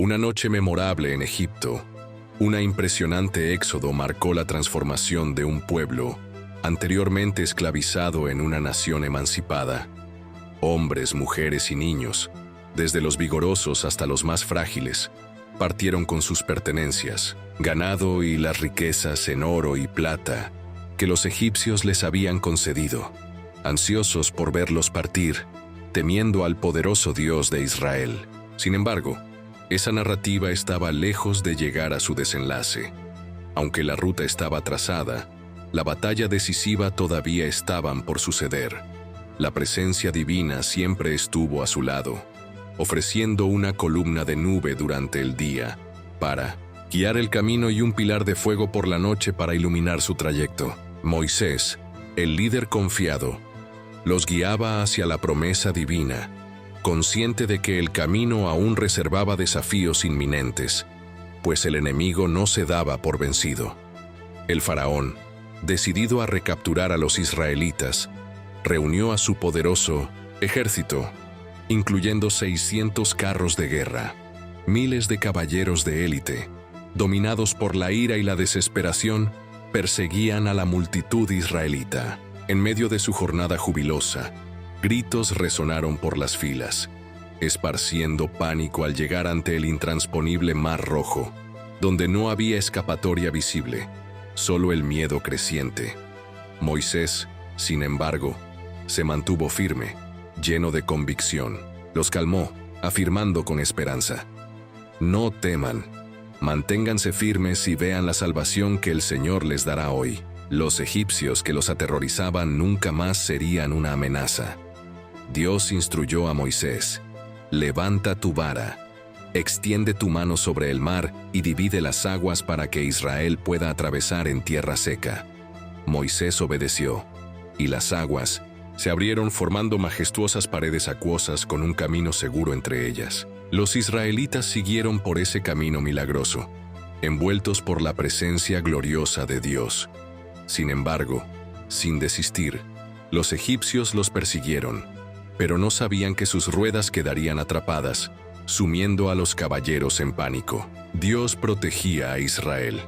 Una noche memorable en Egipto, una impresionante éxodo marcó la transformación de un pueblo anteriormente esclavizado en una nación emancipada. Hombres, mujeres y niños, desde los vigorosos hasta los más frágiles, partieron con sus pertenencias, ganado y las riquezas en oro y plata que los egipcios les habían concedido, ansiosos por verlos partir, temiendo al poderoso Dios de Israel. Sin embargo, esa narrativa estaba lejos de llegar a su desenlace. Aunque la ruta estaba trazada, la batalla decisiva todavía estaban por suceder. La presencia divina siempre estuvo a su lado, ofreciendo una columna de nube durante el día para guiar el camino y un pilar de fuego por la noche para iluminar su trayecto. Moisés, el líder confiado, los guiaba hacia la promesa divina, consciente de que el camino aún reservaba desafíos inminentes, pues el enemigo no se daba por vencido. El faraón, decidido a recapturar a los israelitas, reunió a su poderoso ejército, incluyendo 600 carros de guerra, miles de caballeros de élite, dominados por la ira y la desesperación, perseguían a la multitud israelita. En medio de su jornada jubilosa, gritos resonaron por las filas, esparciendo pánico al llegar ante el intransponible Mar Rojo, donde no había escapatoria visible, solo el miedo creciente. Moisés, sin embargo, se mantuvo firme, lleno de convicción. Los calmó, afirmando con esperanza: «No teman, manténganse firmes y vean la salvación que el Señor les dará hoy». Los egipcios que los aterrorizaban nunca más serían una amenaza. Dios instruyó a Moisés: «Levanta tu vara, extiende tu mano sobre el mar y divide las aguas para que Israel pueda atravesar en tierra seca». Moisés obedeció, y las aguas se abrieron formando majestuosas paredes acuosas con un camino seguro entre ellas. Los israelitas siguieron por ese camino milagroso, envueltos por la presencia gloriosa de Dios. Sin embargo, sin desistir, los egipcios los persiguieron, pero no sabían que sus ruedas quedarían atrapadas, sumiendo a los caballeros en pánico. Dios protegía a Israel.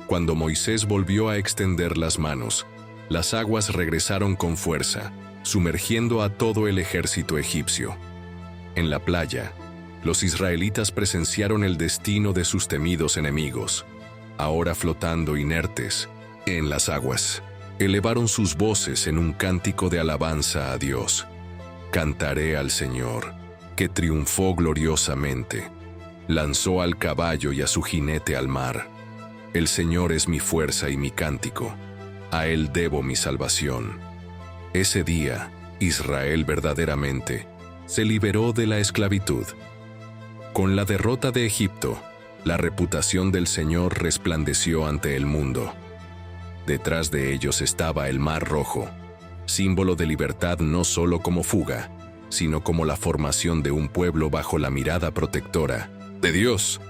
Cuando Moisés volvió a extender las manos, las aguas regresaron con fuerza, sumergiendo a todo el ejército egipcio. En la playa, los israelitas presenciaron el destino de sus temidos enemigos, ahora flotando inertes en las aguas. Elevaron sus voces en un cántico de alabanza a Dios. «Cantaré al Señor, que triunfó gloriosamente. Lanzó al caballo y a su jinete al mar. El Señor es mi fuerza y mi cántico. A Él debo mi salvación». Ese día, Israel verdaderamente se liberó de la esclavitud. Con la derrota de Egipto, la reputación del Señor resplandeció ante el mundo. Detrás de ellos estaba el Mar Rojo, símbolo de libertad no solo como fuga, sino como la formación de un pueblo bajo la mirada protectora de Dios.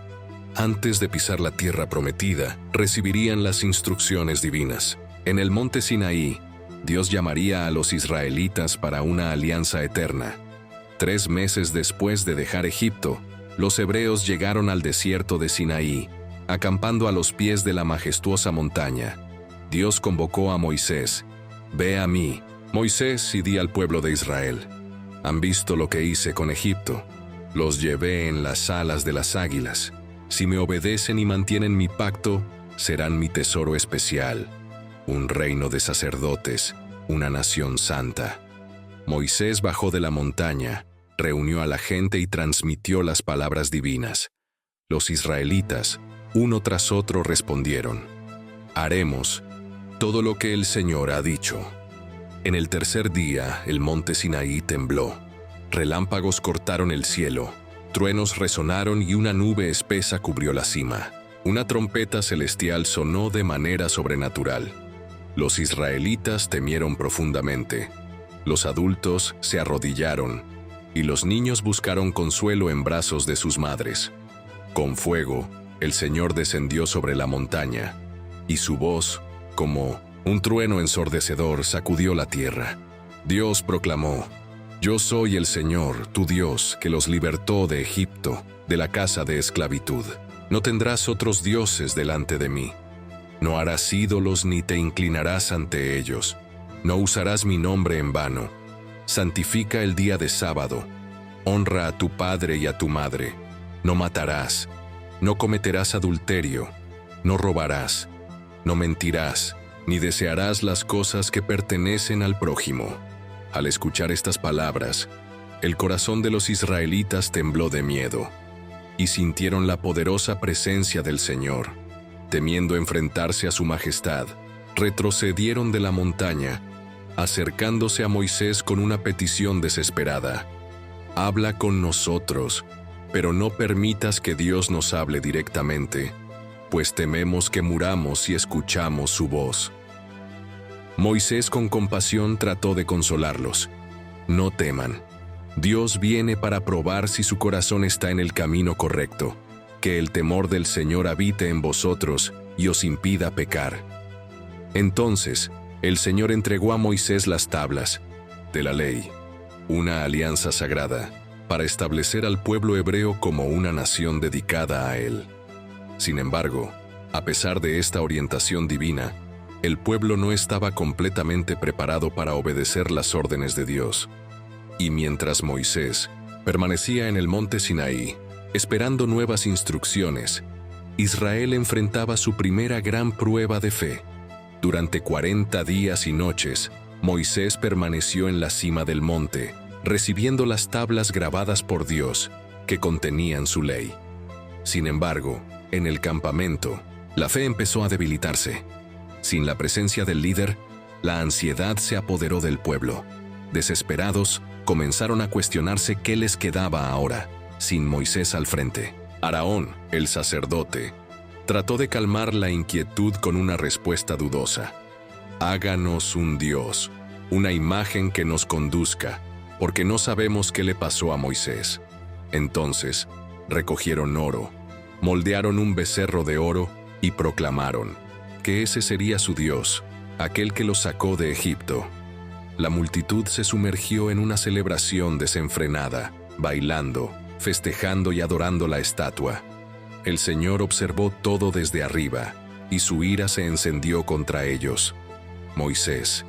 Antes de pisar la tierra prometida, recibirían las instrucciones divinas. En el monte Sinaí, Dios llamaría a los israelitas para una alianza eterna. 3 meses después de dejar Egipto, los hebreos llegaron al desierto de Sinaí, acampando a los pies de la majestuosa montaña. Dios convocó a Moisés: «Ve a mí, Moisés, y di al pueblo de Israel: han visto lo que hice con Egipto. Los llevé en las alas de las águilas. Si me obedecen y mantienen mi pacto, serán mi tesoro especial, un reino de sacerdotes, una nación santa». Moisés bajó de la montaña, reunió a la gente y transmitió las palabras divinas. Los israelitas, uno tras otro, respondieron: «Haremos todo lo que el Señor ha dicho». En el tercer día, el monte Sinaí tembló. Relámpagos cortaron el cielo, truenos resonaron y una nube espesa cubrió la cima. Una trompeta celestial sonó de manera sobrenatural. Los israelitas temieron profundamente. Los adultos se arrodillaron y los niños buscaron consuelo en brazos de sus madres. Con fuego, el Señor descendió sobre la montaña, y su voz, como un trueno ensordecedor, sacudió la tierra. Dios proclamó: Yo soy el Señor, tu Dios, que los libertó de Egipto, de la casa de esclavitud. No tendrás otros dioses delante de mí. No harás ídolos ni te inclinarás ante ellos. No usarás mi nombre en vano. Santifica el día de sábado. Honra a tu padre y a tu madre. No matarás. No cometerás adulterio. No robarás. No mentirás, ni desearás las cosas que pertenecen al prójimo. Al escuchar estas palabras, el corazón de los israelitas tembló de miedo, y sintieron la poderosa presencia del Señor. Temiendo enfrentarse a su majestad, retrocedieron de la montaña, acercándose a Moisés con una petición desesperada. Habla con nosotros, pero no permitas que Dios nos hable directamente, pues tememos que muramos si escuchamos su voz. Moisés con compasión trató de consolarlos. No teman. Dios viene para probar si su corazón está en el camino correcto. Que el temor del Señor habite en vosotros y os impida pecar. Entonces, el Señor entregó a Moisés las tablas de la ley, una alianza sagrada, para establecer al pueblo hebreo como una nación dedicada a él. Sin embargo, a pesar de esta orientación divina, el pueblo no estaba completamente preparado para obedecer las órdenes de Dios. Y mientras Moisés permanecía en el monte Sinaí, esperando nuevas instrucciones, Israel enfrentaba su primera gran prueba de fe. Durante 40 días y noches, Moisés permaneció en la cima del monte, recibiendo las tablas grabadas por Dios, que contenían su ley. Sin embargo, en el campamento, la fe empezó a debilitarse. Sin la presencia del líder, la ansiedad se apoderó del pueblo. Desesperados, comenzaron a cuestionarse qué les quedaba ahora, sin Moisés al frente. Aarón, el sacerdote, trató de calmar la inquietud con una respuesta dudosa. Háganos un Dios, una imagen que nos conduzca, porque no sabemos qué le pasó a Moisés. Entonces, recogieron oro, moldearon un becerro de oro y proclamaron que ese sería su Dios, aquel que los sacó de Egipto. La multitud se sumergió en una celebración desenfrenada, bailando, festejando y adorando la estatua. El Señor observó todo desde arriba, y su ira se encendió contra ellos. Moisés,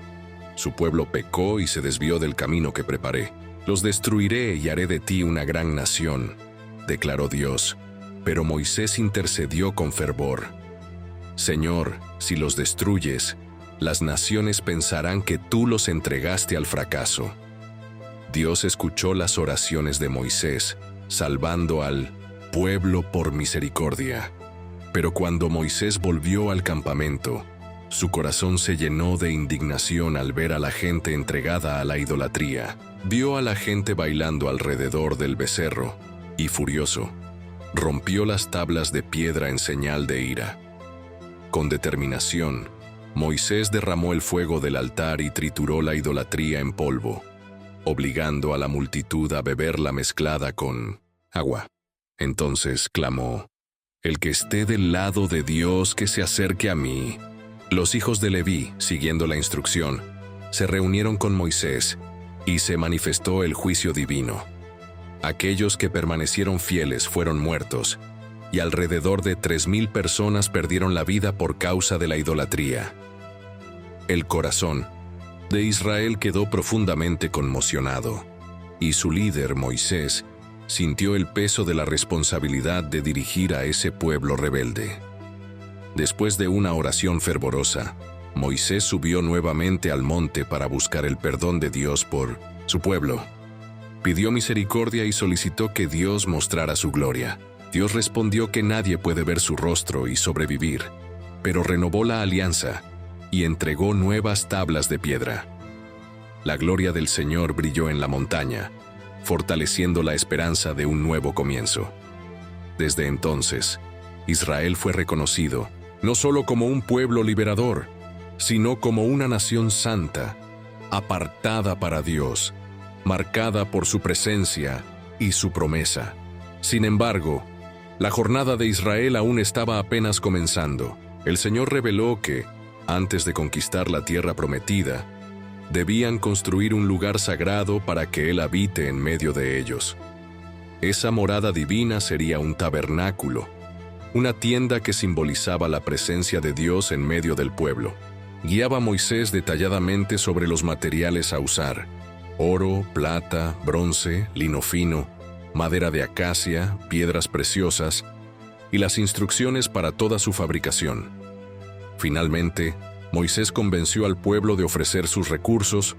su pueblo pecó y se desvió del camino que preparé. Los destruiré y haré de ti una gran nación, declaró Dios. Pero Moisés intercedió con fervor. Señor, si los destruyes, las naciones pensarán que tú los entregaste al fracaso. Dios escuchó las oraciones de Moisés, salvando al pueblo por misericordia. Pero cuando Moisés volvió al campamento, su corazón se llenó de indignación al ver a la gente entregada a la idolatría. Vio a la gente bailando alrededor del becerro, y furioso, rompió las tablas de piedra en señal de ira. Con determinación, Moisés derramó el fuego del altar y trituró la idolatría en polvo, obligando a la multitud a beberla mezclada con agua. Entonces clamó: «El que esté del lado de Dios, que se acerque a mí». Los hijos de Leví, siguiendo la instrucción, se reunieron con Moisés, y se manifestó el juicio divino. Aquellos que permanecieron fieles fueron muertos, y alrededor de 3,000 personas perdieron la vida por causa de la idolatría. El corazón de Israel quedó profundamente conmocionado, y su líder, Moisés, sintió el peso de la responsabilidad de dirigir a ese pueblo rebelde. Después de una oración fervorosa, Moisés subió nuevamente al monte para buscar el perdón de Dios por su pueblo. Pidió misericordia y solicitó que Dios mostrara su gloria. Dios respondió que nadie puede ver su rostro y sobrevivir, pero renovó la alianza y entregó nuevas tablas de piedra. La gloria del Señor brilló en la montaña, fortaleciendo la esperanza de un nuevo comienzo. Desde entonces, Israel fue reconocido no solo como un pueblo liberador, sino como una nación santa, apartada para Dios, marcada por su presencia y su promesa. Sin embargo, la jornada de Israel aún estaba apenas comenzando. El Señor reveló que, antes de conquistar la tierra prometida, Debían construir un lugar sagrado para que Él habite en medio de ellos. Esa morada divina sería un tabernáculo, una tienda que simbolizaba la presencia de Dios en medio del pueblo. Guiaba a Moisés detalladamente sobre los materiales a usar: oro, plata, bronce, lino fino, madera de acacia, piedras preciosas, y las instrucciones para toda su fabricación. Finalmente, Moisés convenció al pueblo de ofrecer sus recursos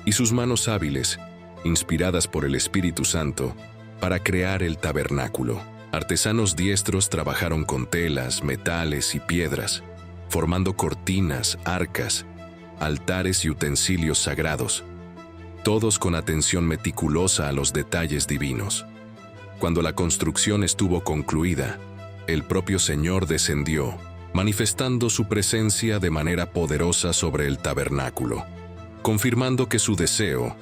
y sus manos hábiles, inspiradas por el Espíritu Santo, para crear el tabernáculo. Artesanos diestros trabajaron con telas, metales y piedras, formando cortinas, arcas, altares y utensilios sagrados, todos con atención meticulosa a los detalles divinos. Cuando la construcción estuvo concluida, el propio Señor descendió, manifestando su presencia de manera poderosa sobre el tabernáculo, confirmando que su deseo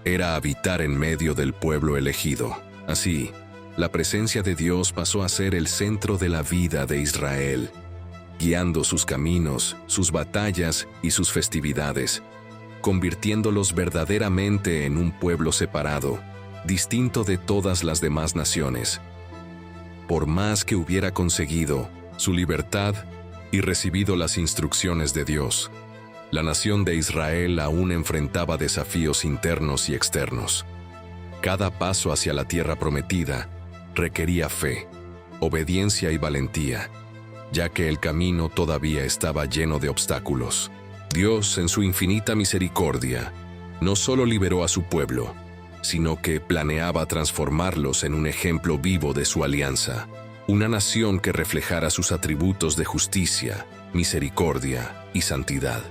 era habitar en medio del pueblo elegido. Así, la presencia de Dios pasó a ser el centro de la vida de Israel, guiando sus caminos, sus batallas y sus festividades, convirtiéndolos verdaderamente en un pueblo separado, distinto de todas las demás naciones. Por más que hubiera conseguido su libertad y recibido las instrucciones de Dios, la nación de Israel aún enfrentaba desafíos internos y externos. Cada paso hacia la tierra prometida requería fe, obediencia y valentía, ya que el camino todavía estaba lleno de obstáculos. Dios, en su infinita misericordia, no solo liberó a su pueblo, sino que planeaba transformarlos en un ejemplo vivo de su alianza, una nación que reflejara sus atributos de justicia, misericordia y santidad.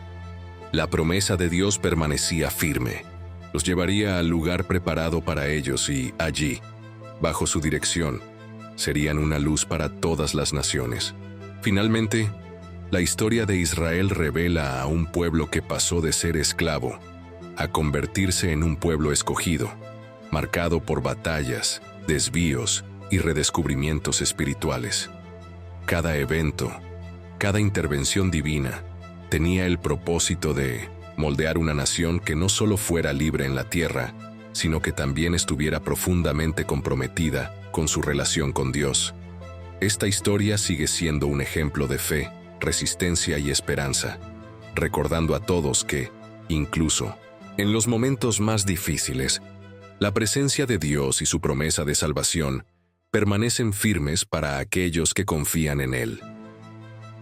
La promesa de Dios permanecía firme. Los llevaría al lugar preparado para ellos y, allí, bajo su dirección, serían una luz para todas las naciones. Finalmente, la historia de Israel revela a un pueblo que pasó de ser esclavo a convertirse en un pueblo escogido, marcado por batallas, desvíos y redescubrimientos espirituales. Cada evento, cada intervención divina, tenía el propósito de moldear una nación que no solo fuera libre en la tierra, sino que también estuviera profundamente comprometida con su relación con Dios. Esta historia sigue siendo un ejemplo de fe, resistencia y esperanza, recordando a todos que, incluso en los momentos más difíciles, la presencia de Dios y su promesa de salvación permanecen firmes para aquellos que confían en Él.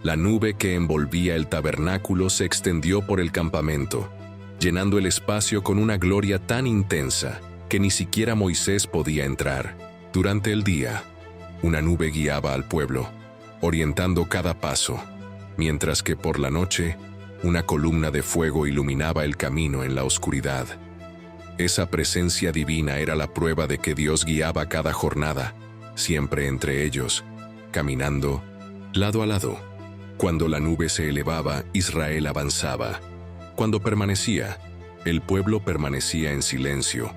La nube que envolvía el tabernáculo se extendió por el campamento, llenando el espacio con una gloria tan intensa que ni siquiera Moisés podía entrar. Durante el día, una nube guiaba al pueblo, orientando cada paso, mientras que por la noche, una columna de fuego iluminaba el camino en la oscuridad. Esa presencia divina era la prueba de que Dios guiaba cada jornada, siempre entre ellos, caminando lado a lado. Cuando la nube se elevaba, Israel avanzaba. Cuando permanecía, el pueblo permanecía en silencio,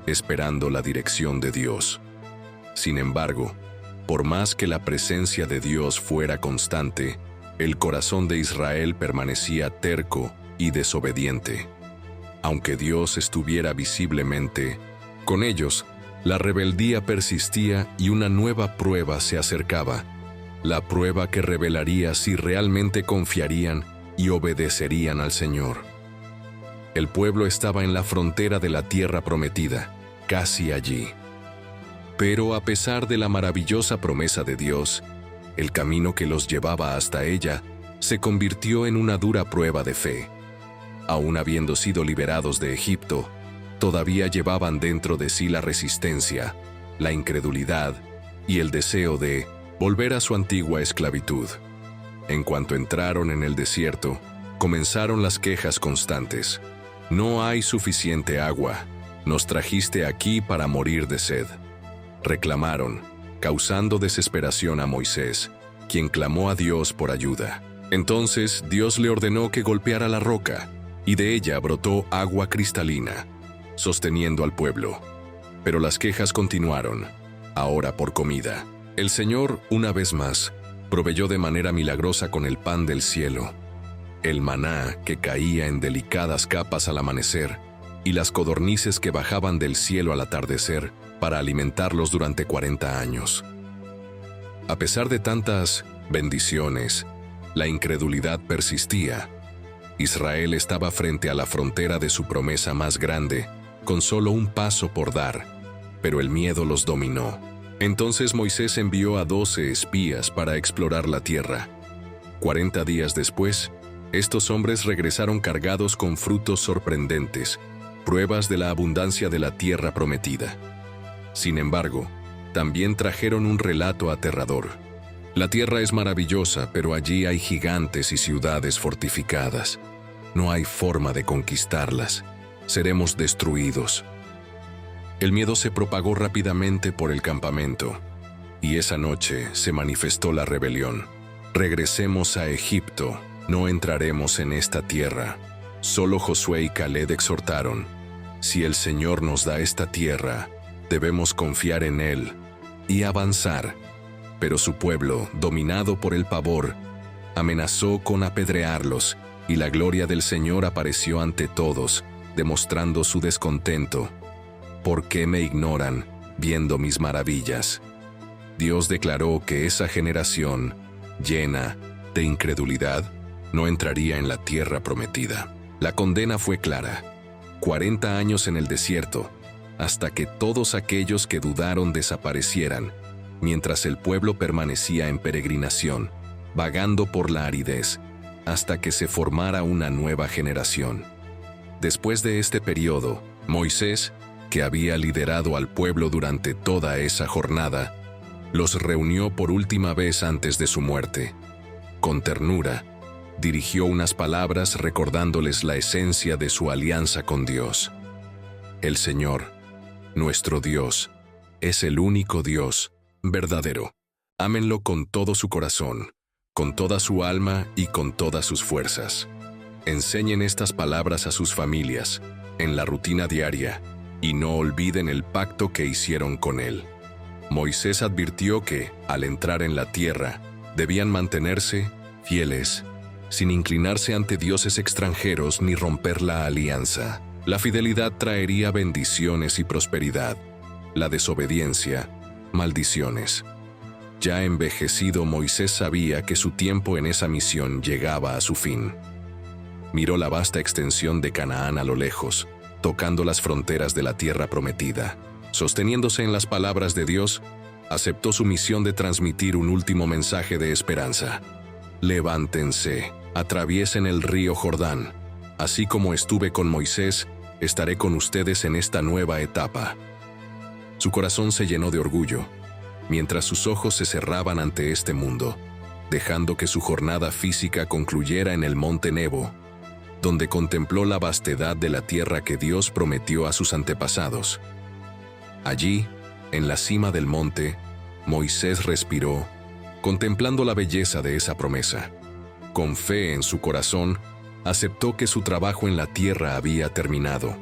esperando la dirección de Dios. Sin embargo, por más que la presencia de Dios fuera constante, el corazón de Israel permanecía terco y desobediente. Aunque Dios estuviera visiblemente con ellos, la rebeldía persistía y una nueva prueba se acercaba, la prueba que revelaría si realmente confiarían y obedecerían al Señor. El pueblo estaba en la frontera de la tierra prometida, casi allí. Pero a pesar de la maravillosa promesa de Dios, el camino que los llevaba hasta ella se convirtió en una dura prueba de fe. Aún habiendo sido liberados de Egipto, todavía llevaban dentro de sí la resistencia, la incredulidad y el deseo de volver a su antigua esclavitud. En cuanto entraron en el desierto, comenzaron las quejas constantes. No hay suficiente agua, nos trajiste aquí para morir de sed. Reclamaron, causando desesperación a Moisés, quien clamó a Dios por ayuda. Entonces Dios le ordenó que golpeara la roca, y de ella brotó agua cristalina, sosteniendo al pueblo. Pero las quejas continuaron, ahora por comida. El Señor, una vez más, proveyó de manera milagrosa con el pan del cielo. el maná que caía en delicadas capas al amanecer y las codornices que bajaban del cielo al atardecer para alimentarlos durante 40 años. A pesar de tantas bendiciones, la incredulidad persistía. Israel estaba frente a la frontera de su promesa más grande, con solo un paso por dar, pero el miedo los dominó. Entonces Moisés envió a 12 espías para explorar la tierra. 40 días después, estos hombres regresaron cargados con frutos sorprendentes, pruebas de la abundancia de la tierra prometida. Sin embargo, también trajeron un relato aterrador. La tierra es maravillosa, pero allí hay gigantes y ciudades fortificadas. No hay forma de conquistarlas. Seremos destruidos. El miedo se propagó rápidamente por el campamento, y esa noche se manifestó la rebelión. Regresemos a Egipto, no entraremos en esta tierra. Solo Josué y Caleb exhortaron: si el Señor nos da esta tierra, debemos confiar en Él y avanzar. Pero su pueblo, dominado por el pavor, amenazó con apedrearlos, y la gloria del Señor apareció ante todos, demostrando su descontento. ¿Por qué me ignoran, viendo mis maravillas? Dios declaró que esa generación, llena de incredulidad, no entraría en la tierra prometida. La condena fue clara: 40 años en el desierto, hasta que todos aquellos que dudaron desaparecieran, mientras el pueblo permanecía en peregrinación, vagando por la aridez, hasta que se formara una nueva generación. Después de este periodo, Moisés, que había liderado al pueblo durante toda esa jornada, los reunió por última vez antes de su muerte. Con ternura, dirigió unas palabras recordándoles la esencia de su alianza con Dios. El Señor, nuestro Dios, es el único Dios verdadero. Ámenlo con todo su corazón, con toda su alma y con todas sus fuerzas. Enseñen estas palabras a sus familias, en la rutina diaria, y no olviden el pacto que hicieron con Él. Moisés advirtió que, al entrar en la tierra, debían mantenerse fieles, sin inclinarse ante dioses extranjeros ni romper la alianza. La fidelidad traería bendiciones y prosperidad. La desobediencia, maldiciones. Ya envejecido, Moisés sabía que su tiempo en esa misión llegaba a su fin. Miró la vasta extensión de Canaán a lo lejos, tocando las fronteras de la tierra prometida. Sosteniéndose en las palabras de Dios, aceptó su misión de transmitir un último mensaje de esperanza. Levántense, atraviesen el río Jordán. Así como estuve con Moisés, estaré con ustedes en esta nueva etapa. Su corazón se llenó de orgullo, mientras sus ojos se cerraban ante este mundo, dejando que su jornada física concluyera en el monte Nebo, donde contempló la vastedad de la tierra que Dios prometió a sus antepasados. Allí, en la cima del monte, Moisés respiró, contemplando la belleza de esa promesa. Con fe en su corazón, aceptó que su trabajo en la tierra había terminado.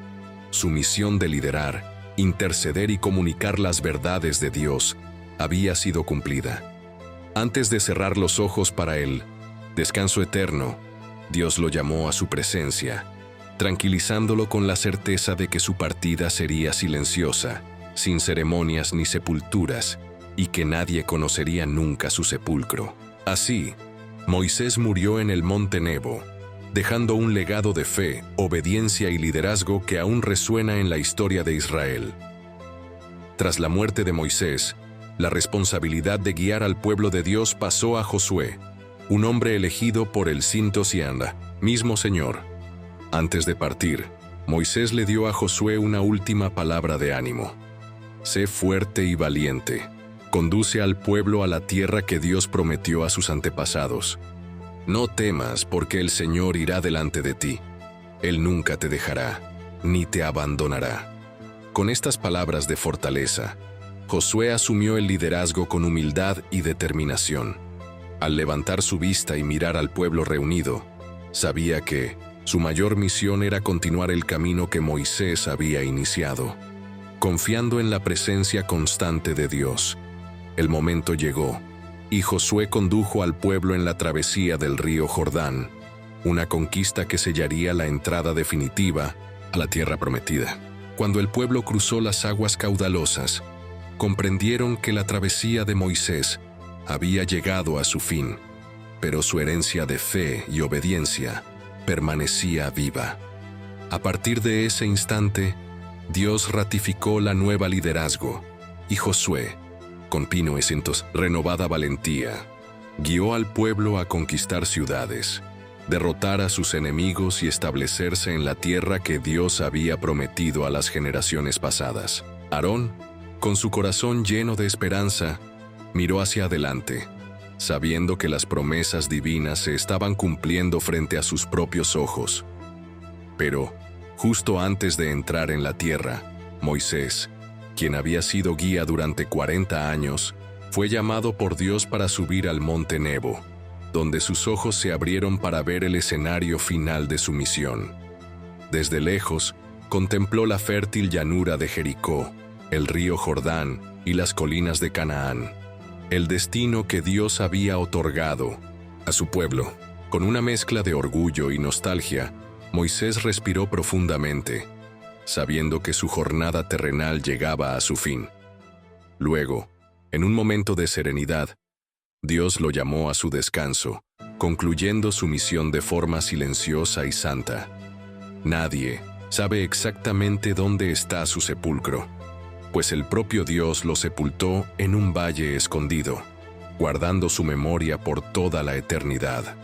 Su misión de liderar, interceder y comunicar las verdades de Dios había sido cumplida. Antes de cerrar los ojos para el descanso eterno, Dios lo llamó a su presencia, tranquilizándolo con la certeza de que su partida sería silenciosa, sin ceremonias ni sepulturas, y que nadie conocería nunca su sepulcro. Así, Moisés murió en el monte Nebo, dejando un legado de fe, obediencia y liderazgo que aún resuena en la historia de Israel. Tras la muerte de Moisés, la responsabilidad de guiar al pueblo de Dios pasó a Josué, un hombre elegido por el Cinto Sianda, mismo Señor. Antes de partir, Moisés le dio a Josué una última palabra de ánimo. Sé fuerte y valiente. Conduce al pueblo a la tierra que Dios prometió a sus antepasados. No temas, porque el Señor irá delante de ti. Él nunca te dejará, ni te abandonará. Con estas palabras de fortaleza, Josué asumió el liderazgo con humildad y determinación. Al levantar su vista y mirar al pueblo reunido, sabía que su mayor misión era continuar el camino que Moisés había iniciado. Confiando en la presencia constante de Dios, el momento llegó, y Josué condujo al pueblo en la travesía del río Jordán, una conquista que sellaría la entrada definitiva a la tierra prometida. Cuando el pueblo cruzó las aguas caudalosas, comprendieron que la travesía de Moisés había llegado a su fin, pero su herencia de fe y obediencia permanecía viva. A partir de ese instante, Dios ratificó la nueva liderazgo, y Josué, con renovada valentía, guió al pueblo a conquistar ciudades, derrotar a sus enemigos y establecerse en la tierra que Dios había prometido a las generaciones pasadas. Aarón, con su corazón lleno de esperanza, miró hacia adelante, sabiendo que las promesas divinas se estaban cumpliendo frente a sus propios ojos. Pero, justo antes de entrar en la tierra, Moisés, quien había sido guía durante 40 años, fue llamado por Dios para subir al monte Nebo, donde sus ojos se abrieron para ver el escenario final de su misión. Desde lejos, contempló la fértil llanura de Jericó, el río Jordán y las colinas de Canaán, el destino que Dios había otorgado a su pueblo. Con una mezcla de orgullo y nostalgia, Moisés respiró profundamente, sabiendo que su jornada terrenal llegaba a su fin. Luego, en un momento de serenidad, Dios lo llamó a su descanso, concluyendo su misión de forma silenciosa y santa. Nadie sabe exactamente dónde está su sepulcro, pues el propio Dios lo sepultó en un valle escondido, guardando su memoria por toda la eternidad.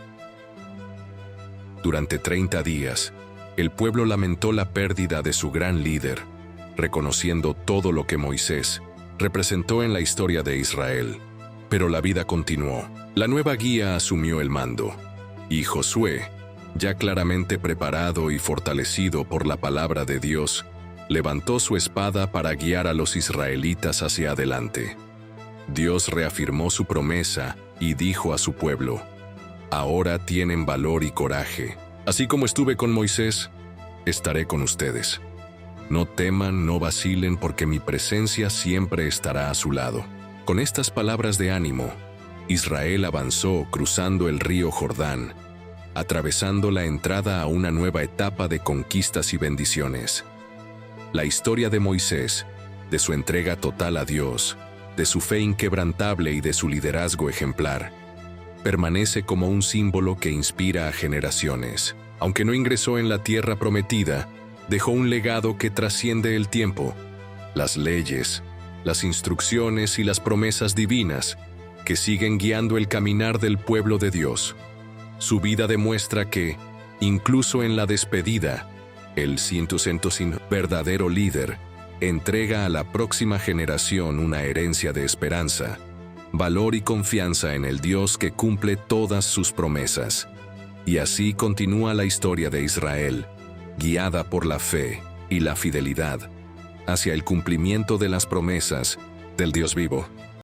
Durante 30 días, el pueblo lamentó la pérdida de su gran líder, reconociendo todo lo que Moisés representó en la historia de Israel. Pero la vida continuó. La nueva guía asumió el mando, y Josué, ya claramente preparado y fortalecido por la palabra de Dios, levantó su espada para guiar a los israelitas hacia adelante. Dios reafirmó su promesa y dijo a su pueblo: «Ahora tienen valor y coraje. Así como estuve con Moisés, estaré con ustedes. No teman, no vacilen, porque mi presencia siempre estará a su lado». Con estas palabras de ánimo, Israel avanzó cruzando el río Jordán, atravesando la entrada a una nueva etapa de conquistas y bendiciones. La historia de Moisés, de su entrega total a Dios, de su fe inquebrantable y de su liderazgo ejemplar, permanece como un símbolo que inspira a generaciones. Aunque no ingresó en la tierra prometida, dejó un legado que trasciende el tiempo, las leyes, las instrucciones y las promesas divinas que siguen guiando el caminar del pueblo de Dios. Su vida demuestra que, incluso en la despedida, el verdadero líder entrega a la próxima generación una herencia de esperanza, valor y confianza en el Dios que cumple todas sus promesas. Y así continúa la historia de Israel, guiada por la fe y la fidelidad, hacia el cumplimiento de las promesas del Dios vivo.